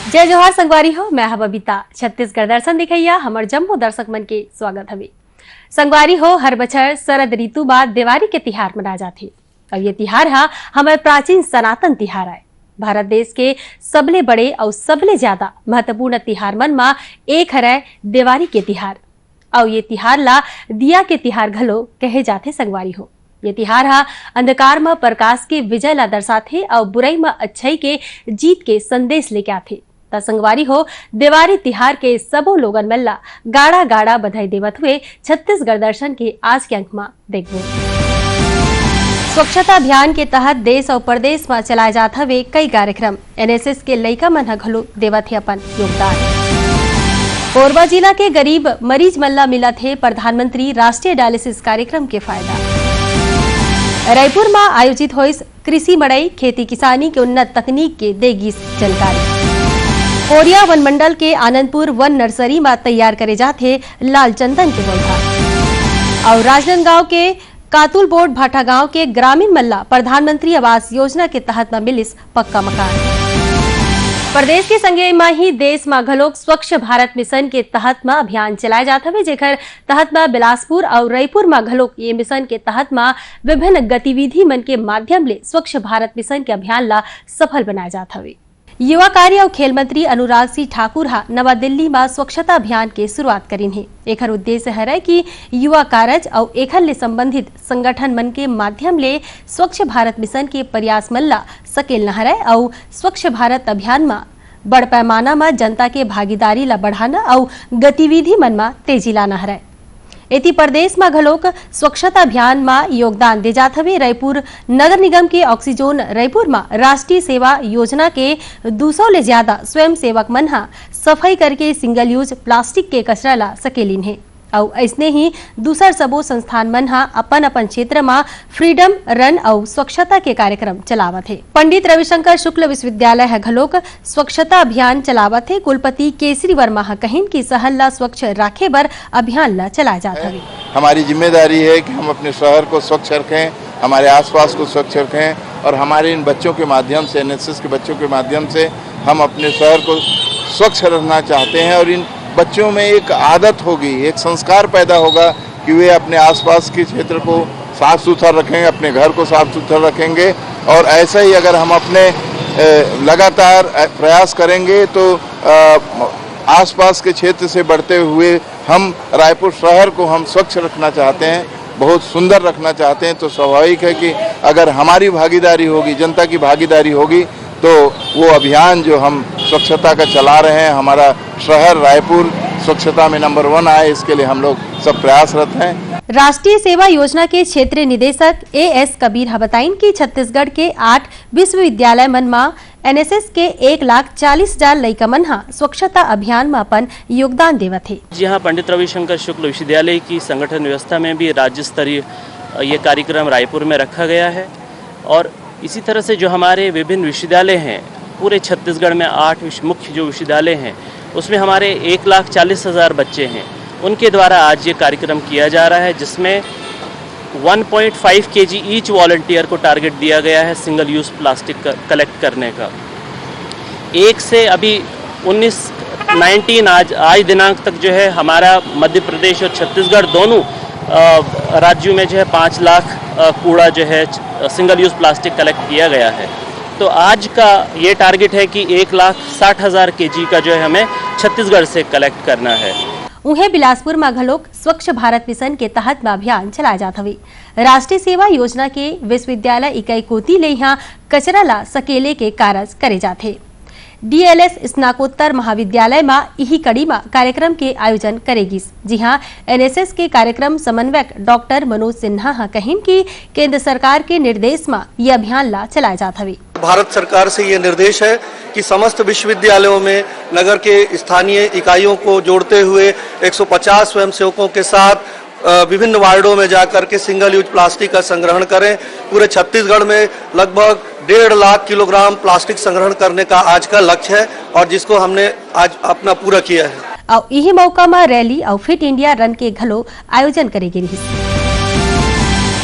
जय जोहार संगवारी हो, मैं बबीता। छत्तीसगढ़ दर्शन दिखैया हमर जम्मो दर्शक मन के स्वागत हवे। संगवारी हो, हर बछर शरद ऋतु बाद देवारी के तिहार मना जाथे और ये तिहार हा हमारे प्राचीन सनातन तिहार आए। भारत देश के सबले बड़े और सबले ज्यादा महत्वपूर्ण तिहार मन मा एक हरय देवारी के तिहार और ये तिहार ला दिया के तिहार घलो कहे जाथे। संगवारी हो, ये तिहार हा अंधकार में प्रकाश के विजय ला दर्शाथे और बुराई में अच्छाई के जीत के संदेश लेके आथे। त संगवारी हो, देवारी तिहार के सबो लोगन मन ला गाड़ा गाड़ा बधाई देवत हुए छत्तीसगढ़ दर्शन के आज के अंक में देखबो। स्वच्छता अभियान के तहत देश और प्रदेश में चलाए जात हवे कई कार्यक्रम। एनएसएस के लइका मन ह घलो देवत हे अपन योगदान। कोरबा जिला के गरीब मरीज मन ला मिलत हे प्रधानमंत्री राष्ट्रीय डायलिसिस कार्यक्रम के फायदा। रायपुर में आयोजित होइस कृषि मड़ई खेती किसानी के उन्नत तकनीक के देगी जानकारी। कोरिया वन मंडल के आनंदपुर वन नर्सरी में तैयार करे जाते लाल चंदन के पौधा और राजनांदगांव के कातुल बोर्ड भाटा गांव के ग्रामीण मल्ला प्रधानमंत्री आवास योजना के तहत में मिलिस पक्का मकान। प्रदेश के संगे में ही देश में घलोक स्वच्छ भारत मिशन के तहत में अभियान चलाए जाता है, जेकर तहत में बिलासपुर और रायपुर में घलोक ये मिशन के तहत में विभिन्न गतिविधि मन के माध्यम ले स्वच्छ भारत मिशन के अभियान ला सफल बनाया जाता है। युवा कार्य और खेल मंत्री अनुराग सिंह ठाकुर हा नवा दिल्ली में स्वच्छता अभियान के शुरुआत करीन है। एकर उद्देश्य है कि युवा कार्य और एखर ले संबंधित संगठन मन के माध्यम ले स्वच्छ भारत मिशन के प्रयास मन ला सकेल न हरय और स्वच्छ भारत अभियान में बड़ पैमाना में जनता के भागीदारी ला बढ़ाना और गतिविधि मन में तेजी लाना हरय। एति प्रदेश में घलोक स्वच्छता अभियान में योगदान दे जात हवे। रायपुर नगर निगम के ऑक्सीजोन रायपुर में राष्ट्रीय सेवा योजना के 200 ले ज्यादा स्वयं सेवक मन हा सफाई करके सिंगल यूज प्लास्टिक के कचरा ला सकेलिन है और ऐसने ही दूसर सबो संस्थान मन हा अपन अपन क्षेत्र में फ्रीडम रन और स्वच्छता के कार्यक्रम चलावत है। पंडित रविशंकर शुक्ल विश्वविद्यालय है घलोक स्वच्छता अभियान चलावत है। कुलपति केसरी वर्मा हा कहिन की शहर ला स्वच्छ राखे बर अभियान ला चलाया जाता है। हमारी जिम्मेदारी है कि हम अपने शहर को स्वच्छ रखें, हमारे आसपास को स्वच्छ रखें और हमारे इन बच्चों के माध्यम से, एनएसएस के बच्चों के माध्यम से हम अपने शहर को स्वच्छ रखना चाहते हैं और इन बच्चों में एक आदत होगी, एक संस्कार पैदा होगा कि वे अपने आसपास के क्षेत्र को साफ सुथरा रखेंगे, अपने घर को साफ सुथरा रखेंगे। और ऐसा ही अगर हम अपने लगातार प्रयास करेंगे तो आसपास के क्षेत्र से बढ़ते हुए हम रायपुर शहर को हम स्वच्छ रखना चाहते हैं, बहुत सुंदर रखना चाहते हैं। तो स्वाभाविक है कि अगर हमारी भागीदारी होगी, जनता की भागीदारी होगी, तो वो अभियान जो हम स्वच्छता का चला रहे हैं, हमारा शहर रायपुर स्वच्छता में नंबर 1 आए, इसके लिए हम लोग सब प्रयासरत हैं। राष्ट्रीय सेवा योजना के क्षेत्रीय निदेशक एएस कबीर हा बताइन कि छत्तीसगढ़ के 8 विश्वविद्यालय मन में एनएसएस के 1,40,000 लइका मन हा स्वच्छता अभियान में अपन योगदान देवत है। जी हाँ, पंडित रविशंकर शुक्ल विश्वविद्यालय की संगठन व्यवस्था में भी राज्य स्तरीय ये कार्यक्रम रायपुर में रखा गया है और इसी तरह से जो हमारे विभिन्न विश्वविद्यालय हैं, पूरे छत्तीसगढ़ में 8 मुख्य जो विश्वविद्यालय हैं उसमें हमारे 1,40,000 बच्चे हैं, उनके द्वारा आज ये कार्यक्रम किया जा रहा है, जिसमें 1.5 kg ईच वॉलंटियर को टारगेट दिया गया है सिंगल यूज़ प्लास्टिक कलेक्ट करने का। 1 से अभी 19 आज दिनांक तक जो है हमारा मध्य प्रदेश और छत्तीसगढ़ दोनों राज्यों में जो है 5 लाख कूड़ा जो है सिंगल यूज़ प्लास्टिक कलेक्ट किया गया है। तो आज का ये टारगेट है कि 1,60,000 kg का जो है हमें छत्तीसगढ़ से कलेक्ट करना है। उन्हें बिलासपुर में घलोक स्वच्छ भारत मिशन के तहत में अभियान चलाया जाता है। राष्ट्रीय सेवा योजना के विश्वविद्यालय इकाई कोती ले यहाँ कचरा ला सकेले के कार्य करे जाते। डीएलएस स्नाकोत्तर महाविद्यालय में यही कड़ी में कार्यक्रम के आयोजन करेगी। जी हाँ, एनएसएस के कार्यक्रम समन्वयक डॉक्टर मनोज सिन्हा हा कहिन कि केंद्र सरकार के निर्देश में यह अभियान ला चलाया जाता है। भारत सरकार से ये निर्देश है कि समस्त विश्वविद्यालयों में नगर के स्थानीय इकाइयों को जोड़ते हुए 150 स्वयंसेवकों के साथ विभिन्न वार्डों में जाकर के सिंगल यूज प्लास्टिक का संग्रहण करें। पूरे छत्तीसगढ़ में लगभग 1.5 लाख किलोग्राम प्लास्टिक संग्रहण करने का आज का लक्ष्य है और जिसको हमने आज अपना पूरा किया है। और यही मौका में रैली और फिट इंडिया रन के घलो आयोजन करेगी।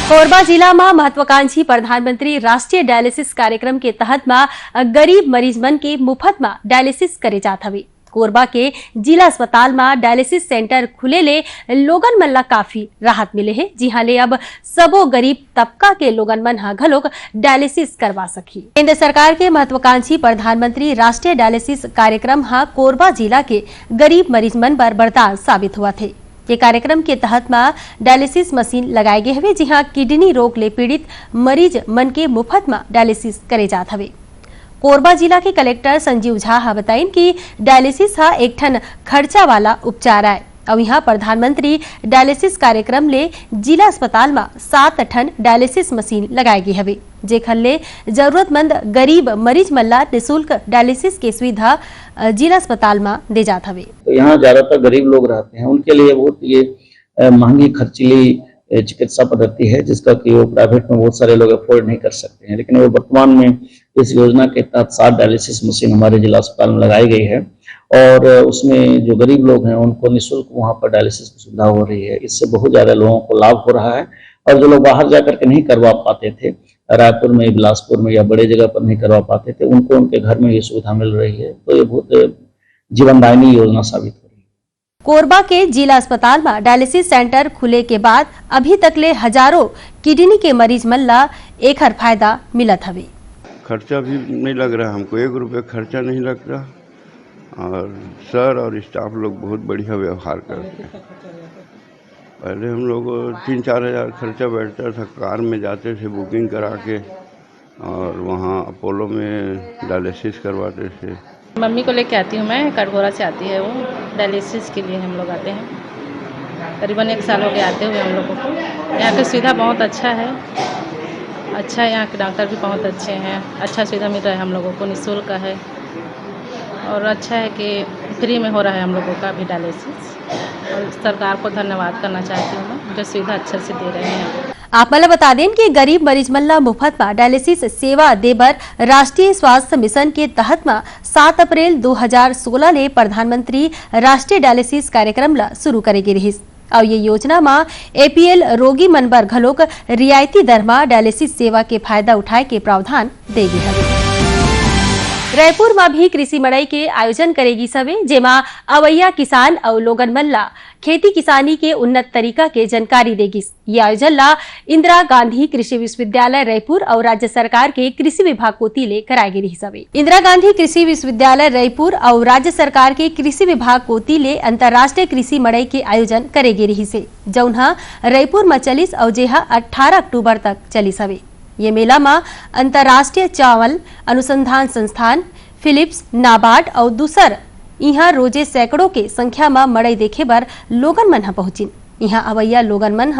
कोरबा जिला में महत्वाकांक्षी प्रधानमंत्री राष्ट्रीय डायलिसिस कार्यक्रम के तहत में गरीब मरीज मन के मुफ्त में डायलिसिस करे जात हवे। कोरबा के जिला अस्पताल में डायलिसिस सेंटर खुले ले लोगन मन ला काफी राहत मिले है। जी हाँ ले अब सबो गरीब तबका के लोगन मन हा घलोक डायलिसिस करवा सकी। केंद्र सरकार के महत्वाकांक्षी प्रधानमंत्री राष्ट्रीय डायलिसिस कार्यक्रम हा कोरबा जिला के गरीब मरीज मन बर वरदान साबित हुआ थे। ये कार्यक्रम के तहत में डायलिसिस मशीन लगाए गए हुए, जी हाँ किडनी रोग ले पीड़ित मरीज मन के मुफ्त में डायलिसिस करे जात हवे। कोरबा जिला के कलेक्टर संजीव झा हा बताइन कि डायलिसिस हा एक ठन खर्चा वाला उपचार है और यहाँ प्रधानमंत्री डायलिसिस कार्यक्रम ले जिला अस्पताल में 7 ठन डायलिसिस मशीन लगाए गए हवे, जेखर ले जरूरतमंद गरीब मरीज मन ला निःशुल्क डायलिसिस के सुविधा जिला अस्पताल में दे जात हवे। तो यहाँ ज्यादातर गरीब लोग रहते हैं, उनके लिए बहुत ये महंगी खर्चीली चिकित्सा पद्धति है जिसका कि वो प्राइवेट में बहुत सारे लोग अफोर्ड नहीं कर सकते हैं। लेकिन वो वर्तमान में इस योजना के तहत 7 डायलिसिस मशीन हमारे जिला अस्पताल में लगाई गई है और उसमें जो गरीब लोग हैं उनको निःशुल्क वहाँ पर डायलिसिस की सुविधा हो रही है। इससे बहुत ज्यादा लोगों को लाभ हो रहा है और जो लोग बाहर जाकर के नहीं करवा पाते थे, रायपुर में, बिलासपुर में या बड़े जगह पर नहीं करवा पाते थे, उनको उनके घर में ये सुविधा मिल रही है। तो ये बहुत जीवनदायिनी योजना साबित हो रही है। कोरबा के जिला अस्पताल में डायलिसिस सेंटर खुले के बाद अभी तक ले हजारों किडनी के मरीज मन ला एकर फायदा मिलत हवे। खर्चा भी नहीं लग रहा, हमको 1 रुपये खर्चा नहीं लग रहा और सर और स्टाफ लोग बहुत बढ़िया व्यवहार करते हैं। पहले हम लोग 3-4 हज़ार खर्चा बैठता था, कार में जाते थे बुकिंग करा के और वहाँ अपोलो में डायलिसिस करवाते थे। मम्मी को लेके आती हूँ मैं, कटघोरा से आती है वो, डायलिसिस के लिए हम लोग आते हैं। करीबन 1 साल हो गया आते हुए हम लोगों को। यहाँ की सुविधा बहुत अच्छा है, यहाँ के डॉक्टर भी बहुत अच्छे हैं, अच्छा सुविधा मिल रहा है हम लोगों को, निःशुल्क है और अच्छा है कि फ्री में हो रहा है हम लोगों का भी डायलिसिस। और सरकार को धन्यवाद करना चाहती हूँ मैं, जो सुविधा अच्छे से दे रहे हैं। आप मला बता दें कि गरीब मरीज मन ला मुफ्त में डायलिसिस सेवा देबर राष्ट्रीय स्वास्थ्य मिशन के तहत में 7 अप्रैल 2016 ले प्रधानमंत्री राष्ट्रीय डायलिसिस कार्यक्रम ला शुरू करेगी रहिस और ये योजना में एपीएल रोगी मन बर घलोक रियायती दर में डायलिसिस सेवा के फायदा उठाए के प्रावधान देगी हवे। रायपुर में भी कृषि मड़ई के आयोजन करेगी सवे, जेमा अवैया किसान और लोगन मन ला खेती किसानी के उन्नत तरीका के जानकारी देगी। ये आयोजन ला इंदिरा गांधी कृषि विश्वविद्यालय रायपुर और राज्य सरकार के कृषि विभाग कोती ले कराएगी रही सवे। इंदिरा गांधी कृषि विश्वविद्यालय रायपुर और राज्य सरकार के कृषि विभाग कोती ले अंतर्राष्ट्रीय कृषि मड़ई के आयोजन करेगी रही से, जौनहा रायपुर में चलिस और जेहा 18 अक्टूबर तक चलिस हवे। ये मेला में अंतर्राष्ट्रीय चावल अनुसंधान संस्थान, फिलिप्स, नाबार्ड और दूसर यहाँ रोजे सैकड़ों के संख्या में मड़ई देखे बर लोगन मन पहुंचिन। यहाँ अवैया लोगन मन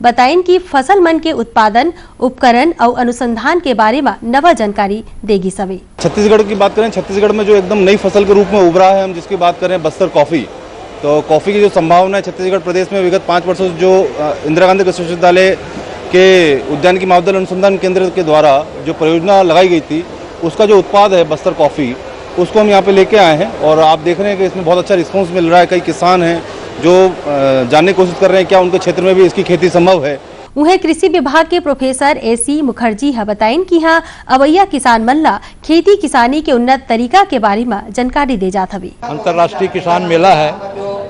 बताइन कि फसल मन के उत्पादन, उपकरण और अनुसंधान के बारे में नवा जानकारी देगी सवे। छत्तीसगढ़ की बात करें, छत्तीसगढ़ में जो एकदम नई फसल के रूप में उभरा है, हम जिसकी बात करें बस्तर कॉफी, तो कॉफी की जो संभावना है छत्तीसगढ़ प्रदेश में विगत 5 वर्षों से जो इंदिरा गांधी कृषि विश्वविद्यालय के उद्यानिकी महाविद्यालय अनुसंधान केंद्र के द्वारा जो परियोजना लगाई गई थी, उसका जो उत्पाद है बस्तर कॉफ़ी, उसको हम यहाँ पे लेके आए हैं और आप देख रहे हैं कि इसमें बहुत अच्छा रिस्पांस मिल रहा है। कई किसान हैं जो जानने की कोशिश कर रहे हैं क्या उनके क्षेत्र में भी इसकी खेती संभव है। उन्हें कृषि विभाग के प्रोफेसर एसी मुखर्जी बताइन कि यहाँ अवैया किसान मन ला खेती किसानी के उन्नत तरीका के बारे में जानकारी दे जात हवे। अंतर्राष्ट्रीय किसान मेला है,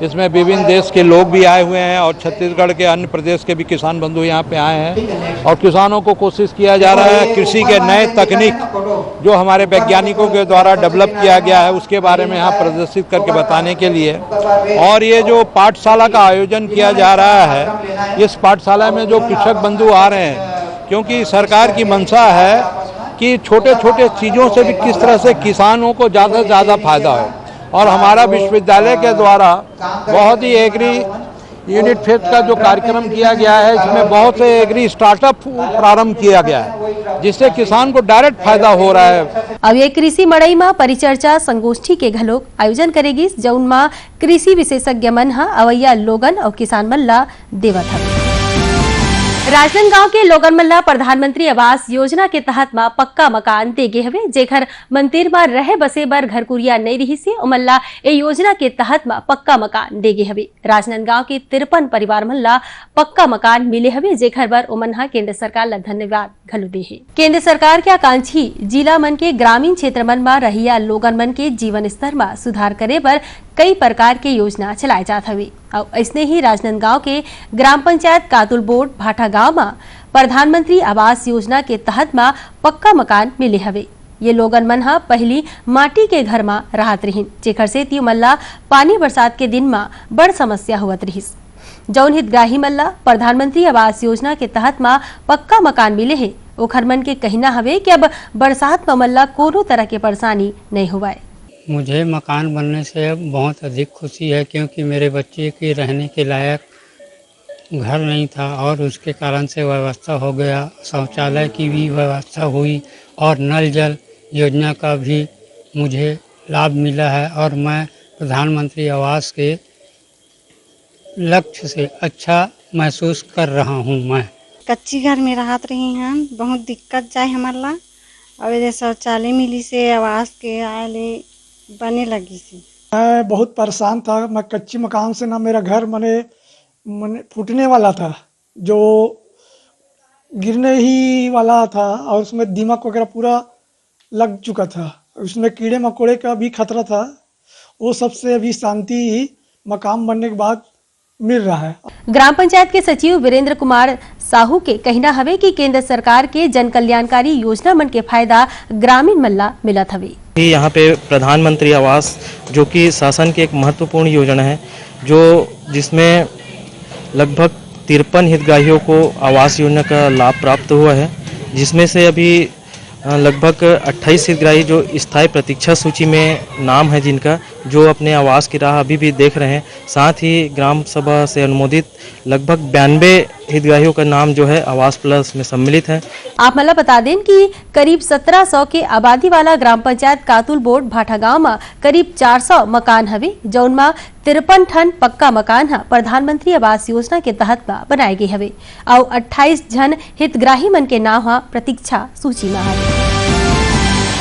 इसमें विभिन्न देश के लोग भी आए हुए हैं और छत्तीसगढ़ के अन्य प्रदेश के भी किसान बंधु यहाँ पे आए हैं और किसानों को कोशिश किया जा रहा है कृषि के नए तकनीक जो हमारे वैज्ञानिकों के द्वारा डेवलप किया गया है उसके बारे में यहाँ प्रदर्शित करके बताने के लिए। और ये जो पाठशाला का आयोजन किया जा रहा है, इस पाठशाला में जो कृषक बंधु आ रहे हैं, क्योंकि सरकार की मंशा है कि छोटे छोटे चीज़ों से भी किस तरह से किसानों को ज़्यादा से ज़्यादा फायदा हो। और हमारा विश्वविद्यालय के द्वारा बहुत ही एग्री यूनिट फेस्ट का जो कार्यक्रम किया गया है, इसमें बहुत से एग्री स्टार्टअप प्रारंभ किया गया है जिससे किसान को डायरेक्ट फायदा हो रहा है। अब ये कृषि मड़ई में परिचर्चा संगोष्ठी के घलोक आयोजन करेगी, जौन में कृषि विशेषज्ञ मन अवैया लोगन और किसान मन ला देवत हवे। राजनांदगांव के लोगन मन ला प्रधानमंत्री आवास योजना के तहत मा पक्का मकान दे गे हवे, जेखर मंदिर मा रहे बसे बर घर कुरिया नहीं रही से ओमन ला ए योजना के तहत मा पक्का मकान दे गे हवे। राजनांदगांव के 53 परिवार मन ला पक्का मकान मिले हवे, जेखर बर ओमन हा केंद्र सरकार ला धन्यवाद घलो दे हे। केंद्र सरकार के आकांक्षी जिला मन के ग्रामीण क्षेत्र मन मा रहिया लोगन मन के जीवन स्तर मा सुधार करे बर कई प्रकार के योजना चलाए जात हवे। और ऐसने ही राजनांदगांव के ग्राम पंचायत कातुल बोर्ड भाटा गांव में प्रधानमंत्री आवास योजना के तहत मा पक्का मकान मिले हवे। ये लोगन मन हा पहली माटी के घर में रहत रहिन, जेखर से ती मल्ला पानी बरसात के दिन में बड़ समस्या होवत रहिस। जौन हितग्राही मल्ला प्रधानमंत्री आवास योजना के तहत मा पक्का मकान मिले है, ओखर मन के कहना हवे कि अब बरसात में मल्ला कोनो तरह के परेशानी नहीं हुआ। मुझे मकान बनने से बहुत अधिक खुशी है, क्योंकि मेरे बच्चे के रहने के लायक घर नहीं था और उसके कारण से व्यवस्था हो गया। शौचालय की भी व्यवस्था हुई और नल जल योजना का भी मुझे लाभ मिला है और मैं प्रधानमंत्री आवास के लक्ष्य से अच्छा महसूस कर रहा हूँ। मैं कच्ची घर में रहत रही हैं, बहुत दिक्कत जाए हमारा और शौचालय मिली से आवास के आए बने लगी सी। मैं बहुत परेशान था। मैं कच्ची मकान से ना मेरा घर मने फूटने वाला था, जो गिरने ही वाला था और उसमें दीमक वगैरह पूरा लग चुका था। उसमें कीड़े मकोड़े का भी खतरा था। वो सबसे अभी शांति ही मकान बनने के बाद मिल रहा है। ग्राम पंचायत के सचिव वीरेंद्र कुमार साहू के कहना हवे कि केंद्र सरकार के जन कल्याणकारी योजना मन के फायदा ग्रामीण मल्ला मिलत हवे। यहाँ पे प्रधानमंत्री आवास जो कि शासन की एक महत्वपूर्ण योजना है, जो जिसमें लगभग 53 हितग्राहियों को आवास योजना का लाभ प्राप्त हुआ है, जिसमें से अभी लगभग 28 हितग्राही जो स्थायी प्रतीक्षा सूची में नाम है जिनका, जो अपने आवास की राह अभी भी देख रहे हैं। साथ ही ग्राम सभा से अनुमोदित लगभग 92 हितग्राहियों का नाम जो है आवास प्लस में सम्मिलित है। आप मला बता दें कि करीब 1700 के आबादी वाला ग्राम पंचायत कातुल बोर्ड भाटा गांव में करीब 400 मकान हवे, जौन में 53 ठन पक्का मकान हा प्रधानमंत्री आवास योजना के तहत बनाए गए हवे और 28 जन हितग्राही मन के नाम हा प्रतीक्षा सूची में हवे।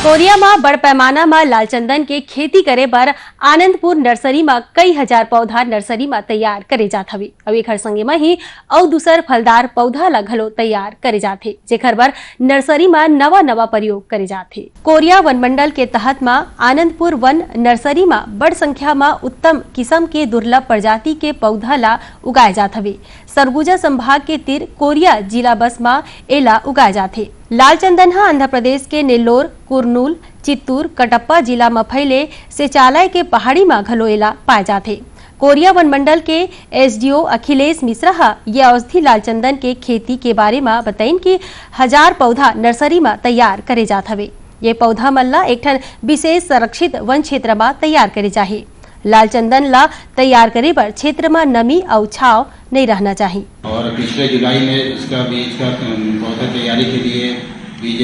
कोरिया में बड़ पैमाना में लाल चंदन के खेती करे बर आनंदपुर नर्सरी में कई हजार पौधा नर्सरी में तैयार करे जात हवे और एखर संगे में ही और दूसर फलदार पौधा ला घलो तैयार करे जाथे, जेखर बर नर्सरी में नवा प्रयोग करे जाथे। कोरिया वन मंडल के तहत में आनंदपुर वन नर्सरी में बड़ संख्या में उत्तम किस्म के दुर्लभ प्रजाति के पौधा ला उगाए जात हवे। सरगुजा संभाग के तीर कोरिया जिला बस में एला उगाए जाथे। लाल चंदन हा आंध्र प्रदेश के नेल्लोर, कुरनूल, चित्तूर, कटप्पा जिला में फैले सेचालय के पहाड़ी में घलो एला पाए जाथे। कोरिया वन मंडल के एसडीओ अखिलेश मिश्रा हा ये औषधि लाल चंदन के खेती के बारे में बताइन कि 1000 पौधा नर्सरी में तैयार करे जात हवे। ये पौधा मल्ला एक ठन विशेष संरक्षित वन क्षेत्र में तैयार करे जाही। लाल चंदन ला तैयार करे पर क्षेत्र में नमी और छाव नहीं रहना चाहिए। और पिछले जुलाई में इसका बीज का पौधा तैयारी के लिए बीज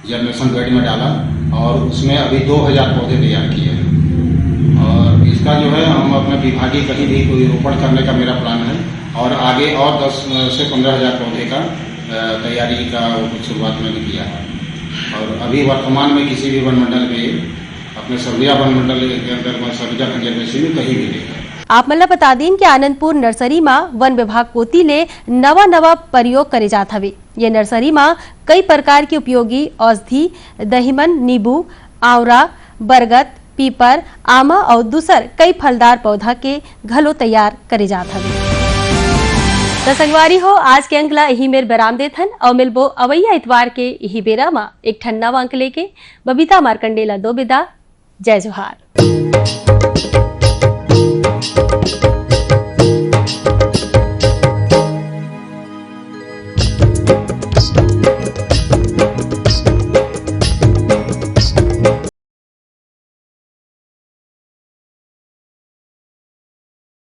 जर्मिनेशन बेड में डाला और उसमें अभी 2000 पौधे तैयार किए हैं और इसका जो है हम अपने विभागीय कहीं भी कोई रोपण करने का मेरा प्लान है और आगे और 10 से 15,000 पौधे का तैयारी का शुरुआत मैंने किया है। और अभी वर्तमान में किसी भी वन मंडल में अपने सरगुजा वन मंडल के अंदर सरगुजा कंजर्वेशन में कहीं भी नहीं है। आप मला बता दें कि आनंदपुर नर्सरी में वन विभाग कोती ले नवा प्रयोग करे जात हवे। ये नर्सरी में कई प्रकार की उपयोगी औषधि दहीमन, नींबू, आवरा, बरगद, पीपर, आमा और दूसर कई फलदार पौधा के घलो तैयार करे जात हवे। तो संगवारी हो, आज के अंक ला यही मेर बराम देथन और मिलबो अवैया इतवार के यही बेरा में एक ठन नवा अंक लेके। बबीता मार्कंडेला दो बिदा। जय जोहार।